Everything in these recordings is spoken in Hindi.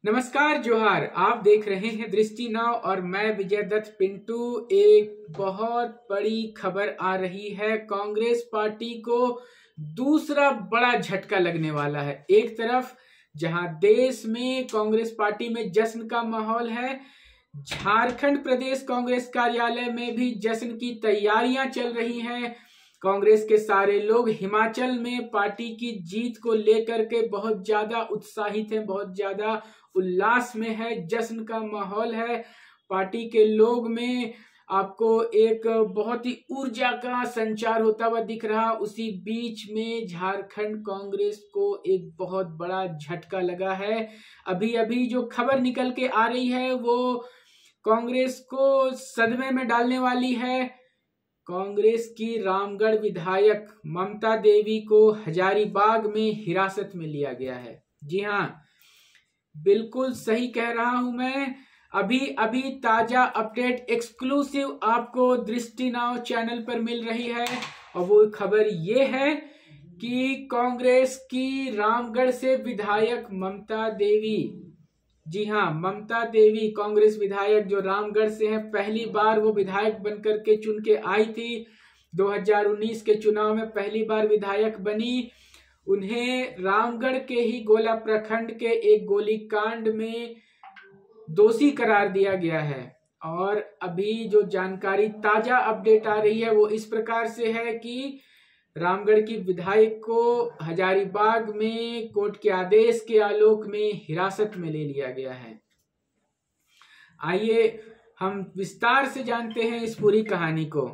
नमस्कार जोहार। आप देख रहे हैं दृष्टि नाव और मैं विजय दत्त पिंटू। एक बहुत बड़ी खबर आ रही है। कांग्रेस पार्टी को दूसरा बड़ा झटका लगने वाला है। एक तरफ जहां देश में कांग्रेस पार्टी में जश्न का माहौल है, झारखंड प्रदेश कांग्रेस कार्यालय में भी जश्न की तैयारियां चल रही हैं। कांग्रेस के सारे लोग हिमाचल में पार्टी की जीत को लेकर के बहुत ज्यादा उत्साहित हैं, बहुत ज्यादा उल्लास में है, जश्न का माहौल है। पार्टी के लोग में आपको एक बहुत ही ऊर्जा का संचार होता हुआ दिख रहा। उसी बीच में झारखंड कांग्रेस को एक बहुत बड़ा झटका लगा है। अभी अभी जो खबर निकल के आ रही है वो कांग्रेस को सदमे में डालने वाली है। कांग्रेस की रामगढ़ विधायक ममता देवी को हजारीबाग में हिरासत में लिया गया है। जी हाँ, बिल्कुल सही कह रहा हूं मैं। अभी अभी ताजा अपडेट एक्सक्लूसिव आपको दृष्टि नाव चैनल पर मिल रही है और वो खबर ये है कि कांग्रेस की रामगढ़ से विधायक ममता देवी, जी हाँ, ममता देवी कांग्रेस विधायक जो रामगढ़ से हैं, पहली बार वो विधायक बनकर के चुन के आई थी। 2019 के चुनाव में पहली बार विधायक बनी। उन्हें रामगढ़ के ही गोला प्रखंड के एक गोलीकांड में दोषी करार दिया गया है। और अभी जो जानकारी ताजा अपडेट आ रही है वो इस प्रकार से है कि रामगढ़ की विधायक को हजारीबाग में कोर्ट के आदेश के आलोक में हिरासत में ले लिया गया है। आइए हम विस्तार से जानते हैं इस पूरी कहानी को।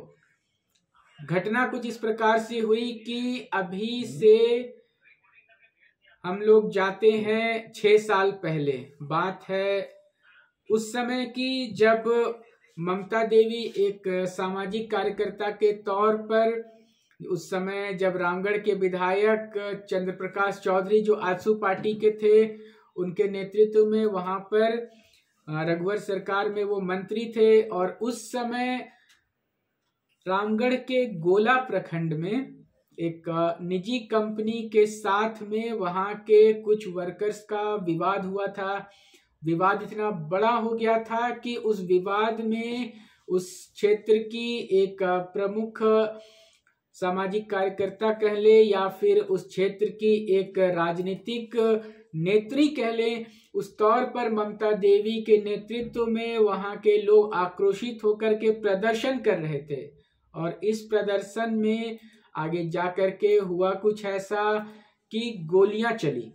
घटना कुछ इस प्रकार से हुई कि अभी से हम लोग जाते हैं 6 साल पहले। बात है उस समय की जब ममता देवी एक सामाजिक कार्यकर्ता के तौर पर, उस समय जब रामगढ़ के विधायक चंद्र प्रकाश चौधरी जो आजसू पार्टी के थे, उनके नेतृत्व में वहां पर रघुवर सरकार में वो मंत्री थे। और उस समय रामगढ़ के गोला प्रखंड में एक निजी कंपनी के साथ में वहां के कुछ वर्कर्स का विवाद हुआ था। विवाद इतना बड़ा हो गया था कि उस विवाद में उस क्षेत्र की एक प्रमुख सामाजिक कार्यकर्ता कह ले या फिर उस क्षेत्र की एक राजनीतिक नेत्री कह ले, उस तौर पर ममता देवी के नेतृत्व में वहां के लोग आक्रोशित होकर के प्रदर्शन कर रहे थे। और इस प्रदर्शन में आगे जाकर के हुआ कुछ ऐसा कि गोलियां चली।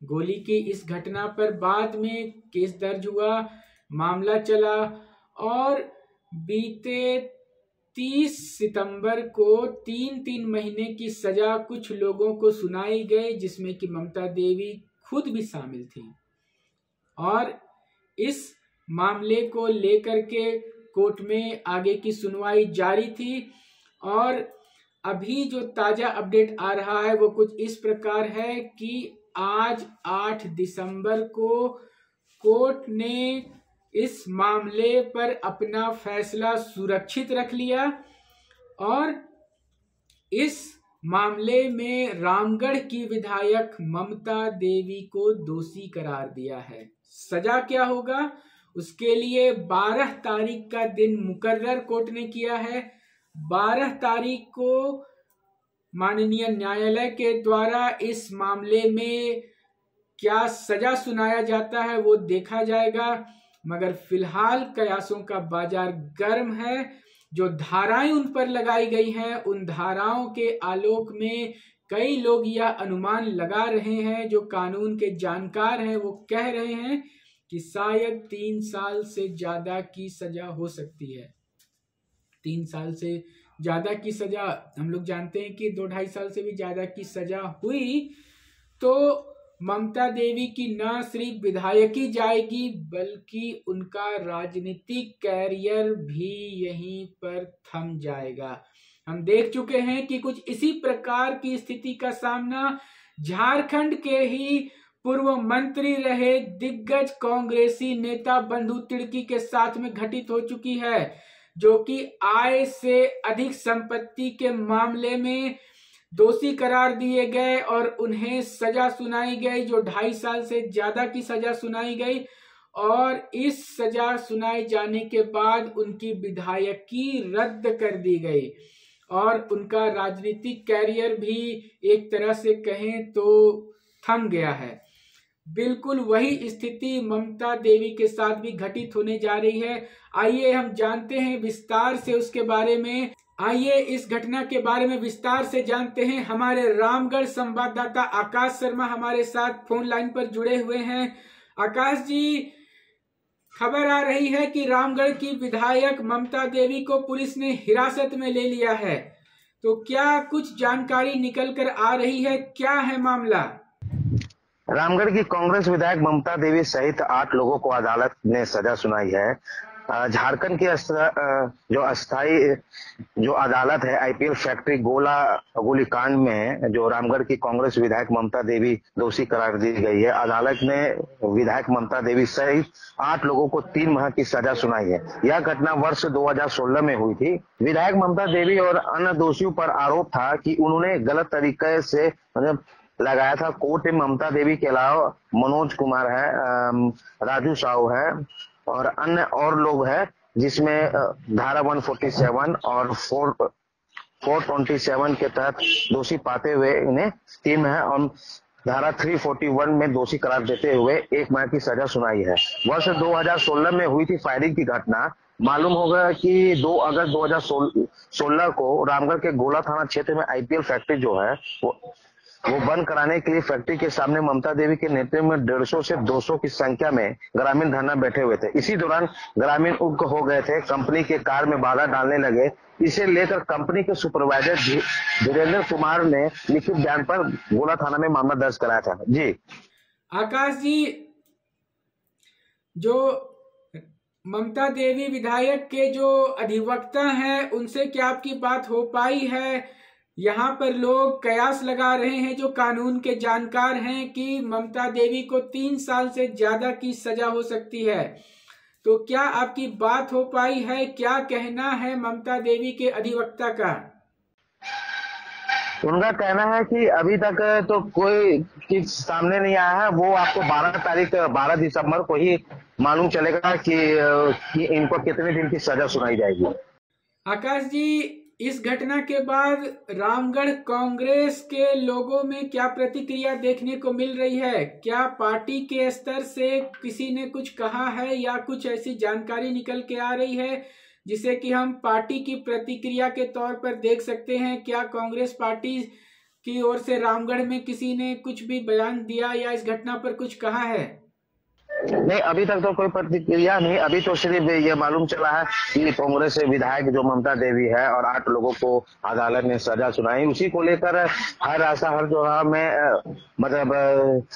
गोली की इस घटना पर बाद में केस दर्ज हुआ, मामला चला और बीते 30 सितंबर को 3 महीने की सजा कुछ लोगों को सुनाई गई, जिसमें कि ममता देवी खुद भी शामिल थी। और इस मामले को लेकर के कोर्ट में आगे की सुनवाई जारी थी। और अभी जो ताजा अपडेट आ रहा है वो कुछ इस प्रकार है कि आज 8 दिसंबर को कोर्ट ने इस मामले पर अपना फैसला सुरक्षित रख लिया और इस मामले में रामगढ़ की विधायक ममता देवी को दोषी करार दिया है। सजा क्या होगा उसके लिए 12 तारीख का दिन मुकर्रर कोर्ट ने किया है। 12 तारीख को माननीय न्यायालय के द्वारा इस मामले में क्या सजा सुनाया जाता है वो देखा जाएगा। मगर फिलहाल कयासों का बाजार गर्म है। जो धाराएं उन पर लगाई गई हैं, उन धाराओं के आलोक में कई लोग यह अनुमान लगा रहे हैं, जो कानून के जानकार हैं वो कह रहे हैं कि शायद 3 साल से ज्यादा की सजा हो सकती है। 3 साल से ज्यादा की सजा, हम लोग जानते हैं कि 2-2.5 साल से भी ज्यादा की सजा हुई तो ममता देवी की न सिर्फ विधायकी जाएगी बल्कि उनका राजनीतिक कैरियर भी यहीं पर थम जाएगा। हम देख चुके हैं कि कुछ इसी प्रकार की स्थिति का सामना झारखंड के ही पूर्व मंत्री रहे दिग्गज कांग्रेसी नेता बंधु तिर्की के साथ में घटित हो चुकी है, जो कि आय से अधिक संपत्ति के मामले में दोषी करार दिए गए और उन्हें सजा सुनाई गई, जो 2.5 साल से ज्यादा की सजा सुनाई गई। और इस सजा सुनाए जाने के बाद उनकी विधायकी रद्द कर दी गई और उनका राजनीतिक कैरियर भी एक तरह से कहें तो थम गया है। बिल्कुल वही स्थिति ममता देवी के साथ भी घटित होने जा रही है। आइए हम जानते हैं विस्तार से उसके बारे में। आइए इस घटना के बारे में विस्तार से जानते हैं। हमारे रामगढ़ संवाददाता आकाश शर्मा हमारे साथ फोन लाइन पर जुड़े हुए हैं। आकाश जी, खबर आ रही है कि रामगढ़ की विधायक ममता देवी को पुलिस ने हिरासत में ले लिया है, तो क्या कुछ जानकारी निकल कर आ रही है? क्या है मामला? रामगढ़ की कांग्रेस विधायक ममता देवी सहित 8 लोगों को अदालत ने सजा सुनाई है। झारखंड की जो अस्थाई जो अदालत है आईपीएल फैक्ट्री गोलीकांड में जो रामगढ़ की कांग्रेस विधायक ममता देवी दोषी करार दी गई है। अदालत ने विधायक ममता देवी सहित 8 लोगों को 3 माह की सजा सुनाई है। यह घटना वर्ष 2016 में हुई थी। विधायक ममता देवी और अन्य दोषियों पर आरोप था कि उन्होंने गलत तरीके से लगाया था। कोर्ट में ममता देवी के अलावा मनोज कुमार है, राजू साहू है और अन्य और लोग हैं, जिसमें धारा 147 और 427 के तहत दोषी पाते हुए इन्हें 3 माह और धारा 341 में दोषी करार देते हुए 1 माह की सजा सुनाई है। वर्ष 2016 में हुई थी फायरिंग की घटना। मालूम होगा कि 2 अगस्त 2016 को रामगढ़ के गोला थाना क्षेत्र में आईपीएल फैक्ट्री जो है वो बंद कराने के लिए फैक्ट्री के सामने ममता देवी के नेतृत्व में 150 से 200 की संख्या में ग्रामीण धरना बैठे हुए थे। इसी दौरान ग्रामीण उग्र हो गए थे, कंपनी के कार में बाधा डालने लगे। इसे लेकर कंपनी के सुपरवाइजर धीरेन्द्र कुमार ने लिखित बयान पर गोला थाना में मामला दर्ज कराया था। जी आकाश जी, जो ममता देवी विधायक के जो अधिवक्ता हैं उनसे क्या आपकी बात हो पाई है? यहाँ पर लोग कयास लगा रहे हैं, जो कानून के जानकार हैं, कि ममता देवी को 3 साल से ज्यादा की सजा हो सकती है, तो क्या आपकी बात हो पाई है? क्या कहना है ममता देवी के अधिवक्ता का? उनका कहना है कि अभी तक तो कोई चीज सामने नहीं आया है। वो आपको 12 दिसंबर को ही मालूम चलेगा कि इनको कितने दिन की सजा सुनाई जाएगी। आकाश जी, इस घटना के बाद रामगढ़ कांग्रेस के लोगों में क्या प्रतिक्रिया देखने को मिल रही है? क्या पार्टी के स्तर से किसी ने कुछ कहा है या कुछ ऐसी जानकारी निकल के आ रही है जिसे कि हम पार्टी की प्रतिक्रिया के तौर पर देख सकते हैं? क्या कांग्रेस पार्टी की ओर से रामगढ़ में किसी ने कुछ भी बयान दिया या इस घटना पर कुछ कहा है? नहीं, अभी तक तो कोई प्रतिक्रिया नहीं। अभी तो सिर्फ ये मालूम चला है कि कांग्रेस से विधायक जो ममता देवी है और 8 लोगों को अदालत ने सजा सुनाई। उसी को लेकर हर जगह में मतलब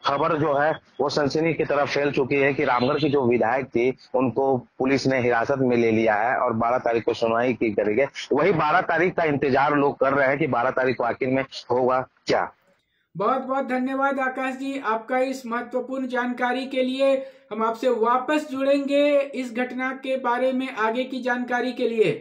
खबर जो है वो सनसनी की तरफ फैल चुकी है कि रामगढ़ की जो विधायक थी उनको पुलिस ने हिरासत में ले लिया है और 12 तारीख को सुनवाई की करेगी। वही 12 तारीख का इंतजार लोग कर रहे हैं कि 12 तारीख को आखिर में होगा क्या। बहुत बहुत धन्यवाद आकाश जी आपका इस महत्वपूर्ण जानकारी के लिए। हम आपसे वापस जुड़ेंगे इस घटना के बारे में आगे की जानकारी के लिए।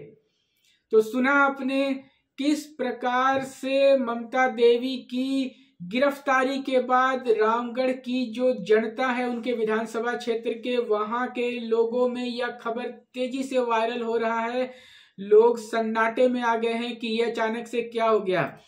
तो सुना आपने किस प्रकार से ममता देवी की गिरफ्तारी के बाद रामगढ़ की जो जनता है, उनके विधानसभा क्षेत्र के वहां के लोगों में यह खबर तेजी से वायरल हो रहा है। लोग सन्नाटे में आ गए हैं कि यह अचानक से क्या हो गया।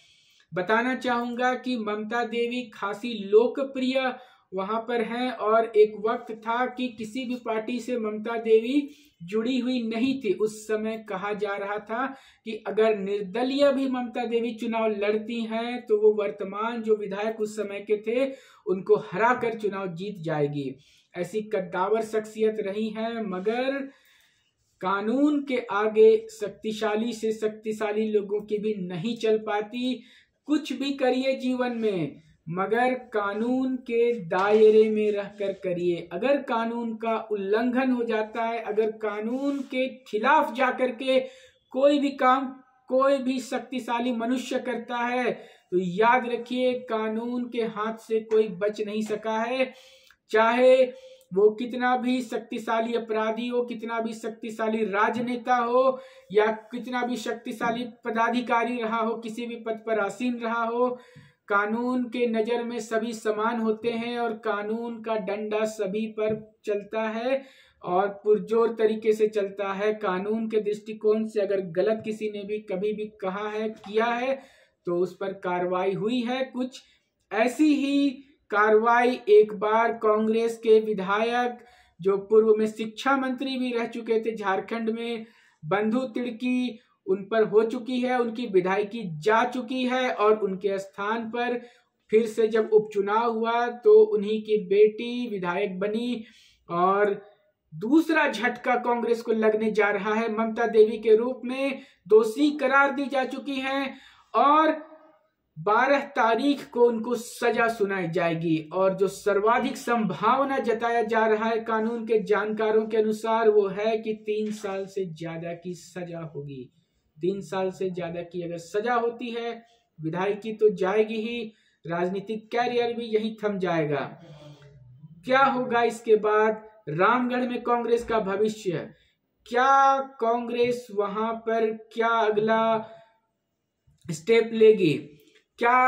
बताना चाहूंगा कि ममता देवी खासी लोकप्रिय वहां पर हैं और एक वक्त था कि किसी भी पार्टी से ममता देवी जुड़ी हुई नहीं थी। उस समय कहा जा रहा था कि अगर निर्दलीय भी ममता देवी चुनाव लड़ती हैं तो वो वर्तमान जो विधायक उस समय के थे उनको हरा कर चुनाव जीत जाएगी। ऐसी कद्दावर शख्सियत रही हैं, मगर कानून के आगे शक्तिशाली से शक्तिशाली लोगों की भी नहीं चल पाती। कुछ भी करिए जीवन में, मगर कानून के दायरे में रहकर करिए। अगर कानून का उल्लंघन हो जाता है, अगर कानून के खिलाफ जाकर के कोई भी काम कोई भी शक्तिशाली मनुष्य करता है तो याद रखिए कानून के हाथ से कोई बच नहीं सका है। चाहे वो कितना भी शक्तिशाली अपराधी हो, कितना भी शक्तिशाली राजनेता हो, या कितना भी शक्तिशाली पदाधिकारी रहा हो, किसी भी पद पर आसीन रहा हो, कानून के नजर में सभी समान होते हैं और कानून का डंडा सभी पर चलता है और पुरजोर तरीके से चलता है। कानून के दृष्टिकोण से अगर गलत किसी ने भी कभी भी कहा है, किया है, तो उस पर कार्रवाई हुई है। कुछ ऐसी ही कार्रवाई एक बार कांग्रेस के विधायक जो पूर्व में शिक्षा मंत्री भी रह चुके थे झारखंड में, बंधु तिर्की, उन पर हो चुकी है। उनकी विधायकी जा चुकी है और उनके स्थान पर फिर से जब उपचुनाव हुआ तो उन्हीं की बेटी विधायक बनी और दूसरा झटका कांग्रेस को लगने जा रहा है। ममता देवी के रूप में दोषी करार दी जा चुकी हैं और 12 तारीख को उनको सजा सुनाई जाएगी। और जो सर्वाधिक संभावना जताया जा रहा है कानून के जानकारों के अनुसार वो है कि 3 साल से ज्यादा की सजा होगी। 3 साल से ज्यादा की अगर सजा होती है, विधायकी तो जाएगी ही, राजनीतिक कैरियर भी यही थम जाएगा। क्या होगा इसके बाद? रामगढ़ में कांग्रेस का भविष्य, क्या कांग्रेस वहां पर क्या अगला स्टेप लेगी? क्या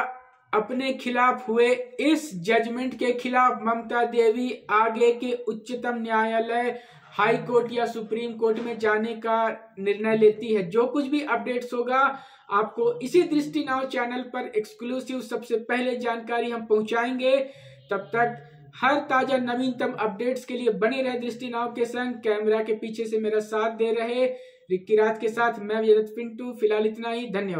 अपने खिलाफ हुए इस जजमेंट के खिलाफ ममता देवी आगे के उच्चतम न्यायालय, हाई कोर्ट या सुप्रीम कोर्ट में जाने का निर्णय लेती है? जो कुछ भी अपडेट्स होगा आपको इसी दृष्टि नाउ चैनल पर एक्सक्लूसिव सबसे पहले जानकारी हम पहुंचाएंगे। तब तक हर ताजा नवीनतम अपडेट्स के लिए बने रहे दृष्टि नाउ के संग। कैमरा के पीछे से मेरा साथ दे रहे रिक्की राज के साथ मैं विजय पिंटू। फिलहाल इतना ही, धन्यवाद।